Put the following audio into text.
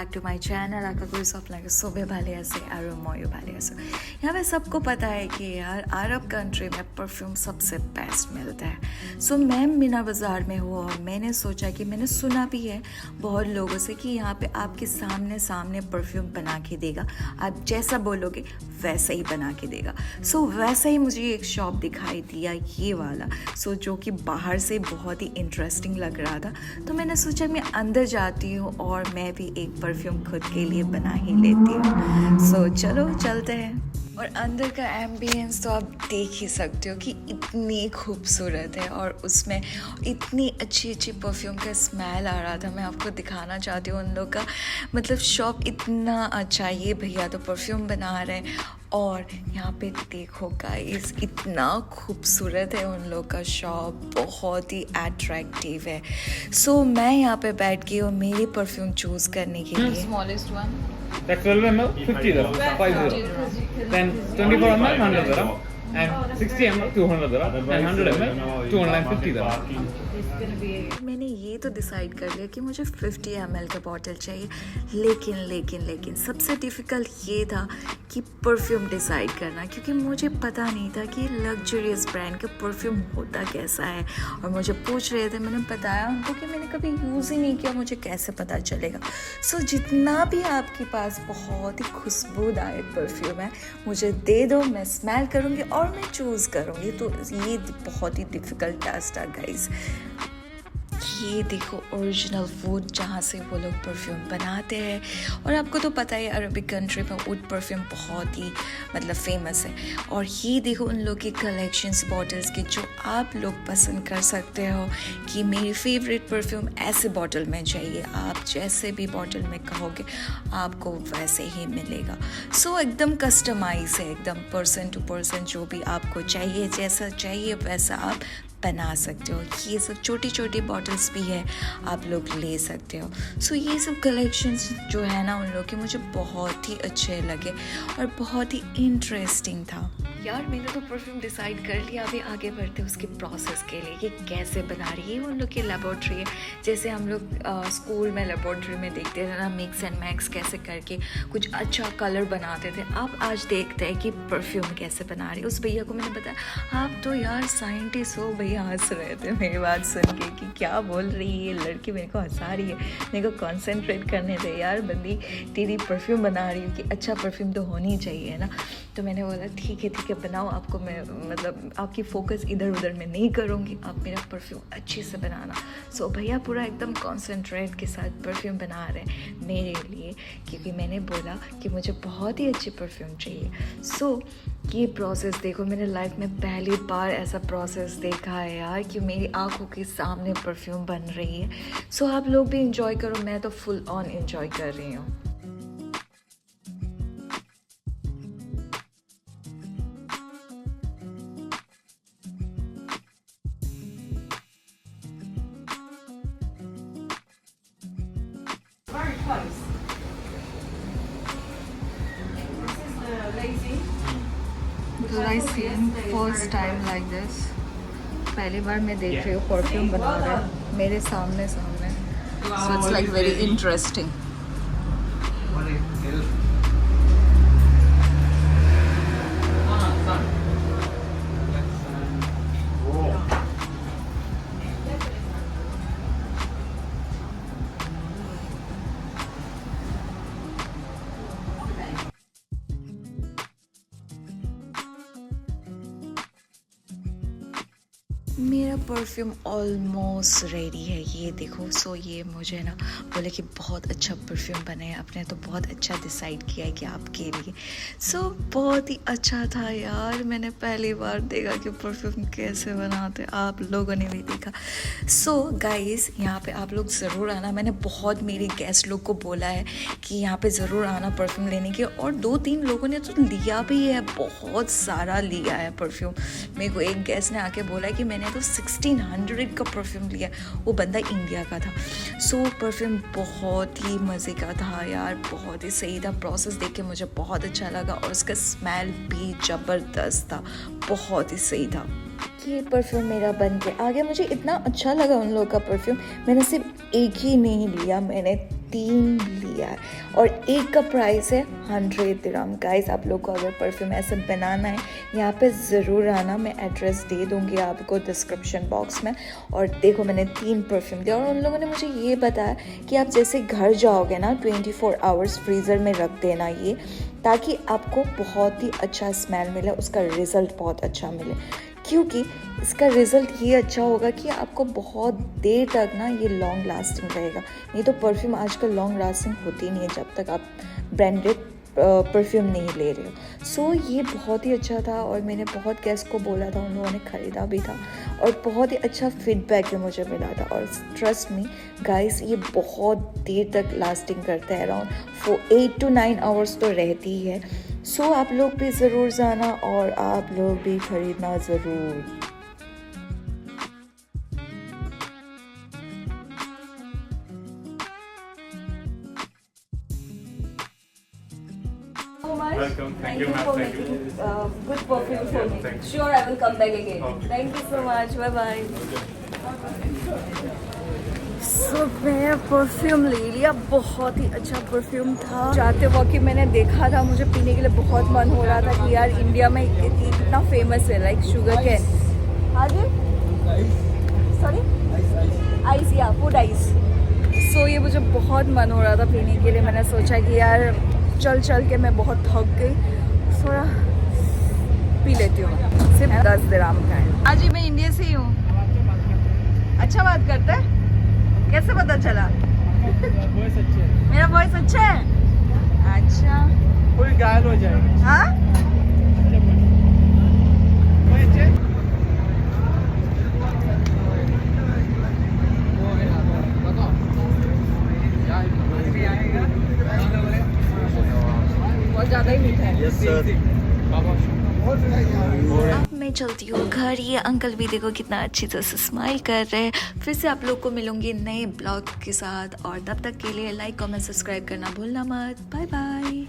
back to my channel আশা কৰিছোঁ আপোনালোকে চবে ভালে আছে আৰু ময়ো ভালে আছোঁ। यहाँ पे सबको पता है कि यार अरब कंट्री में परफ्यूम सबसे बेस्ट मिलता है। सो मैं मीना बाज़ार में हूँ और मैंने सोचा कि मैंने सुना भी है बहुत लोगों से कि यहाँ पे आपके सामने परफ्यूम बना के देगा, आप जैसा बोलोगे वैसा ही बना के देगा। सो वैसा ही मुझे एक शॉप दिखाई दिया ये वाला, सो जो कि बाहर से बहुत ही इंटरेस्टिंग लग रहा था। तो मैंने सोचा मैं अंदर जाती हूँ और मैं भी एक परफ्यूम खुद के लिए बना ही लेती हूँ। सो चलो चलते हैं। और अंदर का एम्बियंस तो आप देख ही सकते हो कि इतनी खूबसूरत है और उसमें इतनी अच्छी परफ्यूम का स्मेल आ रहा था। मैं आपको दिखाना चाहती हूँ उन लोग का मतलब शॉप इतना अच्छा है। ये भैया तो परफ्यूम बना रहे हैं और यहाँ पे देखो गाइस इतना खूबसूरत है उन लोग का शॉप, बहुत ही अट्रैक्टिव है। सो मैं यहाँ पे बैठ गई और मेरी परफ्यूम चूज़ करने के लिए Smallest one. Like 12 ml, 50 dirham, 50. Then 24 ml, 100 dirham. And 60 ml, 200 dirham. And 100 ml, 250 dirham. मैंने ये तो डिसाइड कर लिया कि मुझे 50 ml का बॉटल चाहिए, लेकिन सबसे डिफ़िकल्ट ये था कि परफ्यूम डिसाइड करना, क्योंकि मुझे पता नहीं था कि लग्जरियस ब्रांड का परफ्यूम होता कैसा है। और मुझे पूछ रहे थे, मैंने बताया उनको कि मैंने कभी यूज़ ही नहीं किया, मुझे कैसे पता चलेगा। सो जितना भी आपके पास बहुत ही खुशबूदायक परफ्यूम है मुझे दे दो, मैं स्मेल करूँगी और मैं चूज़ करूँगी। तो ये बहुत ही डिफ़िकल्ट टास्क था गाइस। ये देखो ओरिजिनल वुड जहाँ से वो लोग परफ्यूम बनाते हैं। और आपको तो पता है अरबिक कंट्री में वुड परफ्यूम बहुत ही मतलब फेमस है। और ये देखो उन लोग के कलेक्शंस बॉटल्स के जो आप लोग पसंद कर सकते हो कि मेरी फेवरेट परफ्यूम ऐसे बॉटल में चाहिए, आप जैसे भी बॉटल में कहोगे आपको वैसे ही मिलेगा। सो एकदम कस्टमाइज है, एकदम पर्सन टू पर्सन जो भी आपको चाहिए, जैसा चाहिए वैसा आप बना सकते हो। ये सब छोटी बॉटल्स भी है, आप लोग ले सकते हो। सो ये सब कलेक्शंस जो है ना उन लोग के मुझे बहुत ही अच्छे लगे और बहुत ही इंटरेस्टिंग था। यार मैंने तो परफ्यूम डिसाइड कर लिया, अभी आगे बढ़ते उसके प्रोसेस के लिए, ये कैसे बना रही है। उन लोग की लेबोरेटरी है, जैसे हम लोग स्कूल में लेबोरेटरी में देखते थे ना, मिक्स एंड मैक्स कैसे करके कुछ अच्छा कलर बनाते थे। अब आज देखते हैं कि परफ्यूम कैसे बना रही है। उस भैया को मैंने बताया आप तो यार साइंटिस्ट हो। भैया हंस रहे थे मेरी बात सुन के कि क्या बोल रही है ये लड़की, मेरे को हंसा रही है। मेरे को कॉन्सेंट्रेट करने दे यार, बंदी तेरी परफ्यूम बना रही हूँ कि अच्छा परफ्यूम तो होनी चाहिए ना। तो मैंने बोला ठीक है बनाओ, आपको मैं मतलब आपकी फोकस इधर उधर में नहीं करूँगी, आप मेरा परफ्यूम अच्छे से बनाना। सो भैया पूरा एकदम कॉन्सेंट्रेट के साथ परफ्यूम बना रहे हैं मेरे लिए, क्योंकि मैंने बोला कि मुझे बहुत ही अच्छी परफ्यूम चाहिए। सो ये प्रोसेस देखो, मैंने लाइफ में पहली बार ऐसा प्रोसेस देखा है यार कि मेरी आंखों के सामने परफ्यूम बन रही है। सो आप लोग भी इंजॉय करो, मैं तो फुल ऑन इंजॉय कर रही हूँ। Very close. This is the lazy. Because I seen first time like this, पहली बार मैं देख रही हूँ परफ्यूम बना रहा है मेरे सामने। So it's like very interesting. मेरा परफ्यूम ऑलमोस्ट रेडी है, ये देखो। सो ये मुझे ना बोले कि बहुत अच्छा परफ्यूम बने हैं, आपने तो बहुत अच्छा डिसाइड किया है कि आपके लिए। सो बहुत ही अच्छा था यार, मैंने पहली बार देखा कि परफ्यूम कैसे बनाते, आप लोगों ने भी देखा। सो गाइस यहाँ पे आप लोग ज़रूर आना, मैंने बहुत मेरे गेस्ट लोग को बोला है कि यहाँ पे ज़रूर आना परफ्यूम लेने के, और 2-3 लोगों ने तो लिया भी है, बहुत सारा लिया है परफ्यूम। मेरे को एक गेस्ट ने आके बोला कि मैंने तो 1600 का परफ्यूम लिया, वो बंदा इंडिया का था। सो परफ्यूम बहुत ही मज़े का था यार, बहुत ही सही था। प्रोसेस देख के मुझे बहुत अच्छा लगा और उसका स्मेल भी ज़बरदस्त था, बहुत ही सही था। ये परफ्यूम मेरा बन के आ गया। मुझे इतना अच्छा लगा उन लोगों का परफ्यूम, मैंने सिर्फ एक ही नहीं लिया, मैंने 3 लिया है और एक का प्राइस है 100 दिरहम। गाइस आप लोग को अगर परफ्यूम ऐसे बनाना है यहाँ पे ज़रूर आना, मैं एड्रेस दे दूँगी आपको डिस्क्रिप्शन बॉक्स में। और देखो मैंने 3 परफ्यूम दिया और उन लोगों ने मुझे ये बताया कि आप जैसे घर जाओगे ना 24 आवर्स फ्रीज़र में रख देना ये, ताकि आपको बहुत ही अच्छा स्मेल मिले, उसका रिज़ल्ट बहुत अच्छा मिले। क्योंकि इसका रिज़ल्ट ये अच्छा होगा कि आपको बहुत देर तक ना ये लॉन्ग लास्टिंग रहेगा। नहीं तो परफ्यूम आजकल लॉन्ग लास्टिंग होती नहीं है जब तक आप ब्रांडेड परफ्यूम नहीं ले रहे हो। सो ये बहुत ही अच्छा था और मैंने बहुत गेस्ट को बोला था, उन लोगों ने ख़रीदा भी था और बहुत ही अच्छा फीडबैक भी मुझे मिला था। और ट्रस्ट मी गाइस ये बहुत देर तक लास्टिंग करता है, अराउंड 8 to 9 आवर्स तो रहती ही है। सो आप लोग भी ज़रूर जाना और आप लोग भी ख़रीदना ज़रूर। Welcome. Thank you, ma'am. for Thank you. making good perfume for me. Thank you. Sure, I will come back again. Okay. Thank you so much. Bye bye. So मैं परफ्यूम ले लिया, बहुत ही अच्छा परफ्यूम था। जाते वक्त मैंने देखा था, मुझे पीने के लिए बहुत मन हो रहा था कि यार इंडिया में इतना फेमस है लाइक शुगर कैन। हाँ जी, सॉरी आइस, या फूड आइस। सो ये मुझे बहुत मन हो रहा था पीने के लिए। मैंने सोचा कि यार चल चल के मैं बहुत थक गई, थोड़ा पी लेती हूँ। सिर्फ 10 दिरहम का है। आज मैं इंडिया से ही हूँ। अच्छा बात करता है, कैसे पता चला? मेरा वॉइस अच्छा है? अच्छा, कोई घायल हो जाएगा। हाँ बहुत ज़्यादा ही मीठा है। अब मैं चलती हूँ घर। ये अंकल भी देखो कितना अच्छी तरह से स्माइल कर रहे हैं। फिर से आप लोग को मिलूंगी नए ब्लॉग के साथ और तब तक के लिए लाइक कमेंट सब्सक्राइब करना भूलना मत। Bye bye.